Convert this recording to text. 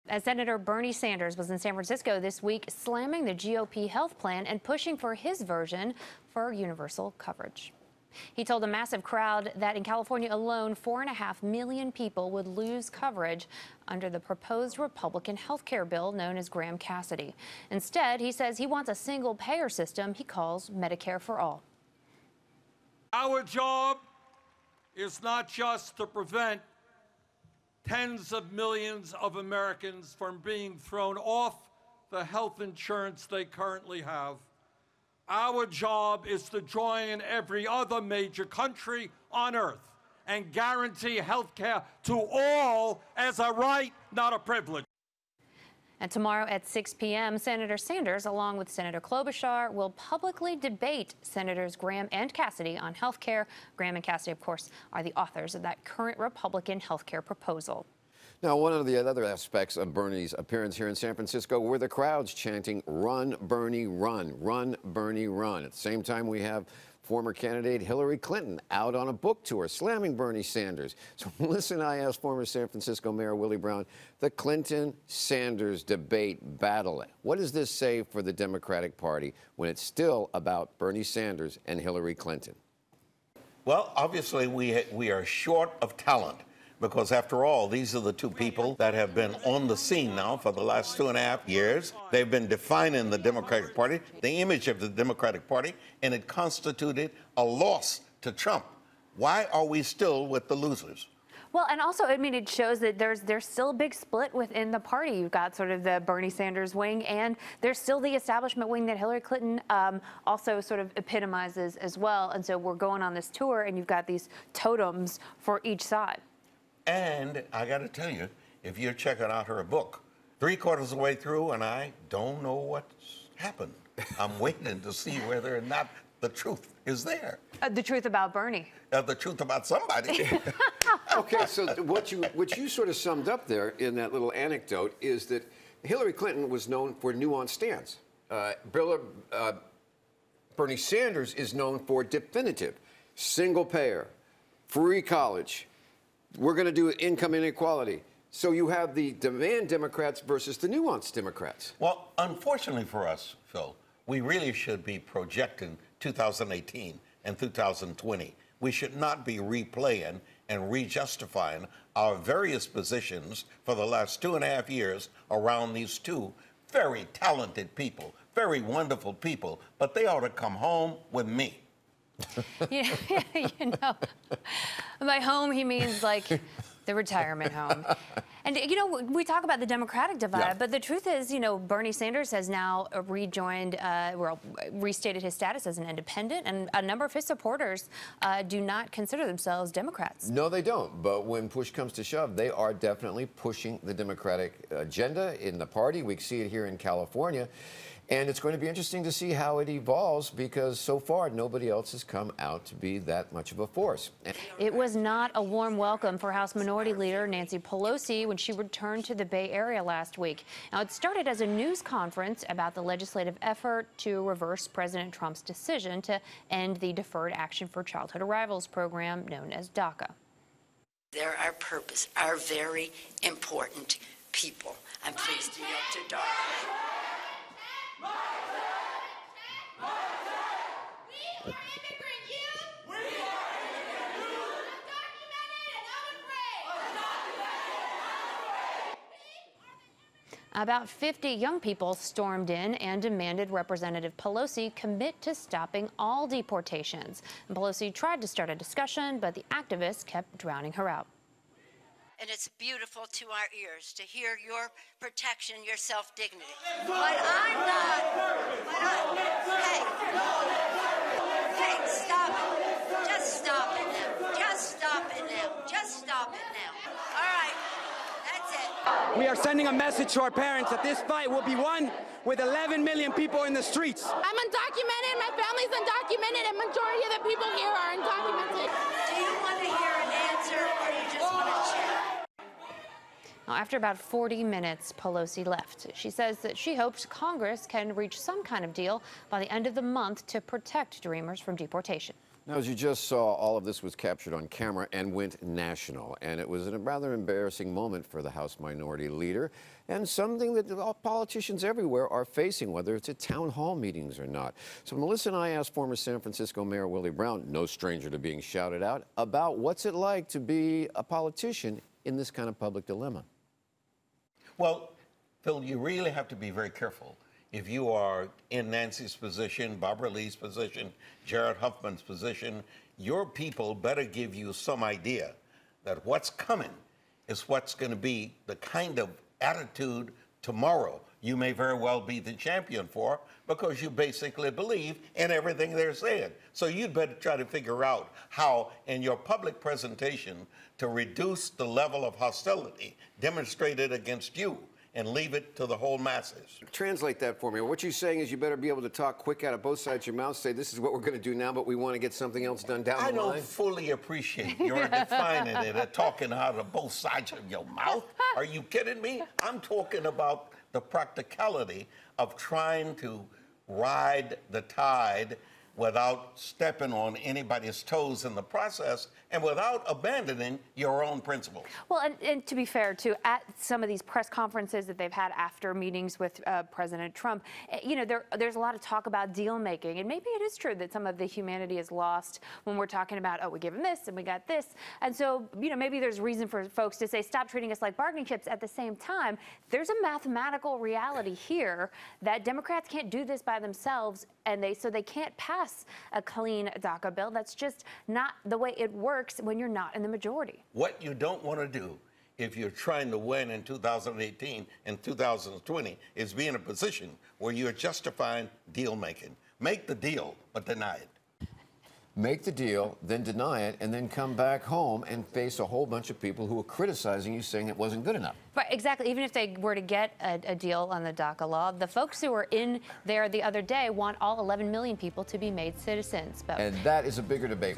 As Senator Bernie Sanders was in San Francisco this week, slamming the GOP health plan and pushing for his version for universal coverage. He told a massive crowd that in California alone, 4.5 million people would lose coverage under the proposed Republican health care bill known as Graham-Cassidy. Instead, he says he wants a single-payer system he calls Medicare for all. Our job is not just to prevent tens of millions of Americans from being thrown off the health insurance they currently have. Our job is to join every other major country on earth and guarantee health care to all as a right, not a privilege. And tomorrow at 6 p.m., Senator Sanders, along with Senator Klobuchar, will publicly debate Senators Graham and Cassidy on health care. Graham and Cassidy, of course, are the authors of that current Republican health care proposal. Now, one of the other aspects of Bernie's appearance here in San Francisco were the crowds chanting, "Run, Bernie, run. Run, Bernie, run." At the same time, we have former candidate Hillary Clinton out on a book tour, slamming Bernie Sanders. So Melissa and I asked former San Francisco Mayor Willie Brown the Clinton-Sanders debate battle. What does this say for the Democratic Party when it's still about Bernie Sanders and Hillary Clinton? Well, obviously, we are short of talent. Because after all, these are the two people that have been on the scene now for the last 2.5 years. They've been defining the Democratic Party, the image of the Democratic Party, and it constituted a loss to Trump. Why are we still with the losers? Well, and also, I mean, it shows that there's still a big split within the party. You've got sort of the Bernie Sanders wing, and there's still the establishment wing that Hillary Clinton also sort of epitomizes as well. And so we're going on this tour, and you've got these totems for each side. And I got to tell you, if you're checking out her book, 3/4 of the way through, and I don't know what's happened. I'm waiting to see whether or not the truth is there. The truth about Bernie. The truth about somebody. Okay, so what you sort of summed up there in that little anecdote is that Hillary Clinton was known for nuanced stance. Bernie Sanders is known for definitive, single payer, free college. We're going to do income inequality. So you have the demand Democrats versus the nuanced Democrats. Well, unfortunately for us, Phil, we really should be projecting 2018 and 2020. We should not be replaying and re-justifying our various positions for the last 2.5 years around these two very talented people, very wonderful people, but they ought to come home with me. You know, by home, he means like the retirement home. And, you know, we talk about the Democratic divide, but the truth is, you know, Bernie Sanders has now restated his status as an independent, and a number of his supporters do not consider themselves Democrats. No, they don't. But when push comes to shove, they are definitely pushing the Democratic agenda in the party. We see it here in California. And it's going to be interesting to see how it evolves, because so far nobody else has come out to be that much of a force. It was not a warm welcome for House Minority Leader Nancy Pelosi when she returned to the Bay Area last week. Now, it started as a news conference about the legislative effort to reverse President Trump's decision to end the Deferred Action for Childhood Arrivals program known as DACA. They're our purpose, our very important people. I'm pleased to yield to Darla. About 50 young people stormed in and demanded Representative Pelosi commit to stopping all deportations. And Pelosi tried to start a discussion, but the activists kept drowning her out. And it's beautiful to our ears to hear your protection, your self-dignity. But I'm not. Hey, stop it. Just stop it now. Just stop it now. Just stop it now. All right, that's it. We are sending a message to our parents that this fight will be won with 11 million people in the streets. I'm undocumented, my family's undocumented, and majority of the people here are undocumented. Do you want to hear an answer, or you just want to chat? Now, after about 40 minutes, Pelosi left. She says that she hopes Congress can reach some kind of deal by the end of the month to protect Dreamers from deportation. Now, as you just saw, all of this was captured on camera and went national. And it was a rather embarrassing moment for the House Minority Leader, and something that all politicians everywhere are facing, whether it's at town hall meetings or not. So Melissa and I asked former San Francisco Mayor Willie Brown, no stranger to being shouted out, about what's it like to be a politician in this kind of public dilemma. Well, Phil, you really have to be very careful. If you are in Nancy's position, Barbara Lee's position, Jared Huffman's position, your people better give you some idea that what's coming is what's going to be the kind of attitude tomorrow you may very well be the champion for, because you basically believe in everything they're saying. So you'd better try to figure out how, in your public presentation, to reduce the level of hostility demonstrated against you and leave it to the whole masses. Translate that for me. What you're saying is you better be able to talk quick out of both sides of your mouth, say this is what we're going to do now, but we want to get something else done down the line. I don't fully appreciate your defining it and talking out of both sides of your mouth. Are you kidding me? I'm talking about the practicality of trying to ride the tide without stepping on anybody's toes in the process and without abandoning your own principles. Well, and to be fair, too, at some of these press conferences that they've had after meetings with President Trump, you know, there's a lot of talk about deal making. And maybe it is true that some of the humanity is lost when we're talking about, oh, we give them this and we got this. And so, you know, maybe there's reason for folks to say, stop treating us like bargaining chips. At the same time, there's a mathematical reality here that Democrats can't do this by themselves, and so they can't pass a clean DACA bill. That's just not the way it works when you're not in the majority. What you don't want to do if you're trying to win in 2018 and 2020 is be in a position where you're justifying deal making. Make the deal, but deny it. Make the deal, then deny it, and then come back home and face a whole bunch of people who are criticizing you, saying it wasn't good enough. Right, exactly. Even if they were to get a deal on the DACA law, the folks who were in there the other day want all 11 million people to be made citizens. And that is a bigger debate.